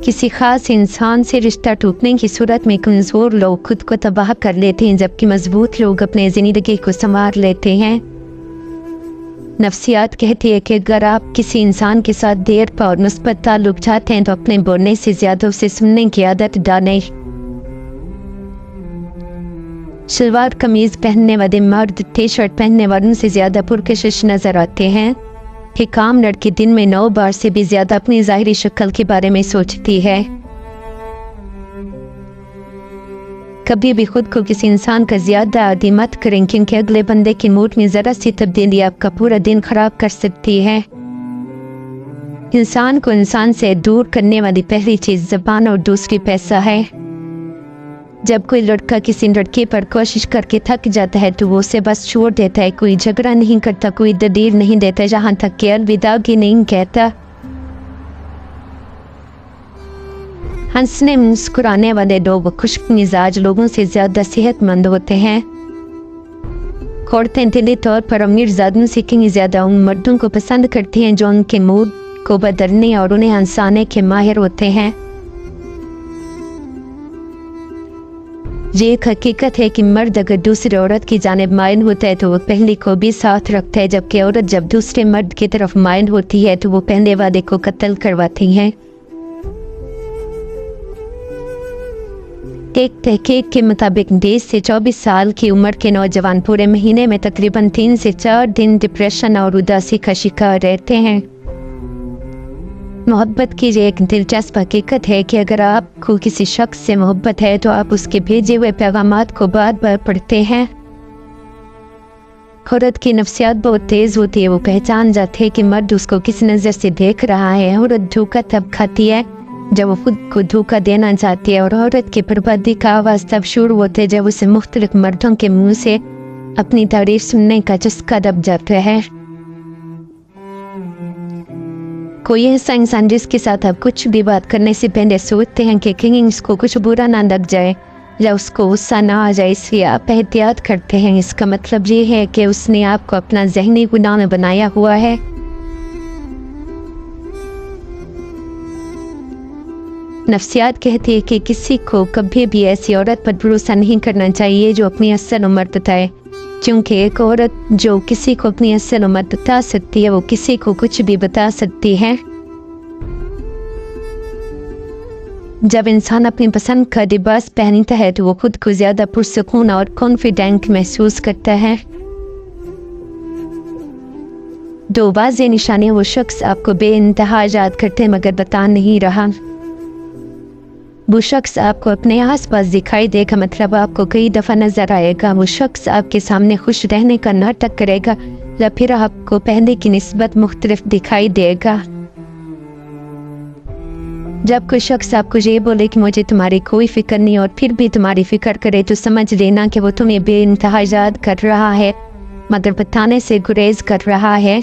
किसी खास इंसान से रिश्ता टूटने की सूरत में कमज़ोर लोग खुद को तबाह कर लेते हैं, जबकि मजबूत लोग अपने ज़िंदगी को संवार लेते हैं। नफ्सियात कहती है कि अगर आप किसी इंसान के साथ देर पर और मुस्बत ताल्लुक चाहते हैं तो अपने बोलने से ज़्यादा उसे सुनने की आदत डालें। शलवार कमीज़ पहनने वाले मर्द टी शर्ट पहनने वालों से ज़्यादा पुरकशिश नज़र आते हैं। एक काम लड़की दिन में 9 बार से भी ज़्यादा अपनी ज़ाहिरी शक्ल के बारे में सोचती है। कभी भी खुद को किसी इंसान का ज़्यादा आदी मत करें, क्योंकि अगले बंदे की मूड में ज़रा सी तब्दीली आपका पूरा दिन खराब कर सकती है। इंसान को इंसान से दूर करने वाली पहली चीज़ ज़बान और दूसरी पैसा है। जब कोई लड़का किसी लड़के पर कोशिश करके थक जाता है तो वो उसे बस छोड़ देता है। कोई झगड़ा नहीं करता, कोई दलील नहीं देता, यहाँ तक कि अलविदा भी नहीं कहता। हंसने मुस्कुराने वाले लोग खुश्क मिजाज लोगों से ज़्यादा सेहतमंद होते हैं। औरतें दिली तौर पर अमीरजादों से कहीं ज़्यादा उन मर्दों को पसंद करती हैं जो उनके मूड को बदलने और उन्हें हंसाने के माहिर होते हैं। ये एक हकीकत है कि मर्द अगर दूसरी औरत की जानिब माइल होता है तो वो पहले को भी साथ रखता है, जबकि औरत जब दूसरे मर्द की तरफ माइल होती है तो वो पहले वाले को कत्ल करवाती है। एक तहकीक के मुताबिक 20 से 24 साल की उम्र के नौजवान पूरे महीने में तकरीबन 3 से 4 दिन डिप्रेशन और उदासी का शिकार रहते हैं। मोहब्बत की ये एक दिलचस्प हकीकत है कि अगर आपको किसी शख्स से मोहब्बत है तो आप उसके भेजे हुए पैगामात को बार बार पढ़ते हैं। औरत की नफ्सियात बहुत तेज़ होती है, वो पहचान जाती है कि मर्द उसको किस नज़र से देख रहा है। औरत धोखा तब खाती है जब वो खुद को धोखा देना चाहती है, और औरत की बर्बादी का आवाज़ तब शुरू होती है जब उसे मुख्तलिफ मर्दों के मुँह से अपनी तारीफ सुनने का चस्का दब जाता है। कोई ऐसा इंसान जिसके साथ आप कुछ भी बात करने से पहले सोचते हैं कि कहीं इसको कुछ बुरा ना लग जाए या उसको गुस्सा ना आ जाए, इसलिए आप एहतियात करते हैं, इसका मतलब ये है कि उसने आपको अपना ज़हनी गुलाम बनाया हुआ है। नफ्सियात कहती है कि किसी को कभी भी ऐसी औरत पर भरोसा नहीं करना चाहिए जो अपनी असल उम्र बताए, क्योंकि एक औरत जो किसी को अपनी असल उम्र बता सकती है वो किसी को कुछ भी बता सकती है। जब इंसान अपनी पसंद का लिबास पहनता है तो वो खुद को ज़्यादा पुरसकून और कॉन्फिडेंट महसूस करता है। 2 वाज़ेह निशानियां वो शख्स आपको बेइंतहा याद करते मगर बता नहीं रहा। वो शख्स आपको अपने आसपास दिखाई देगा, मतलब आपको कई दफ़ा नज़र आएगा। वो शख्स आपके सामने खुश रहने का नाटक करेगा या फिर आपको पहले की निस्बत मुख्तलिफ दिखाई देगा। जब कोई शख्स आपको ये बोले कि मुझे तुम्हारी कोई फिक्र नहीं और फिर भी तुम्हारी फिक्र करे तो समझ लेना कि वो तुम्हें बेइंतहा याद कर रहा है मगर बताने से गुरेज कर रहा है।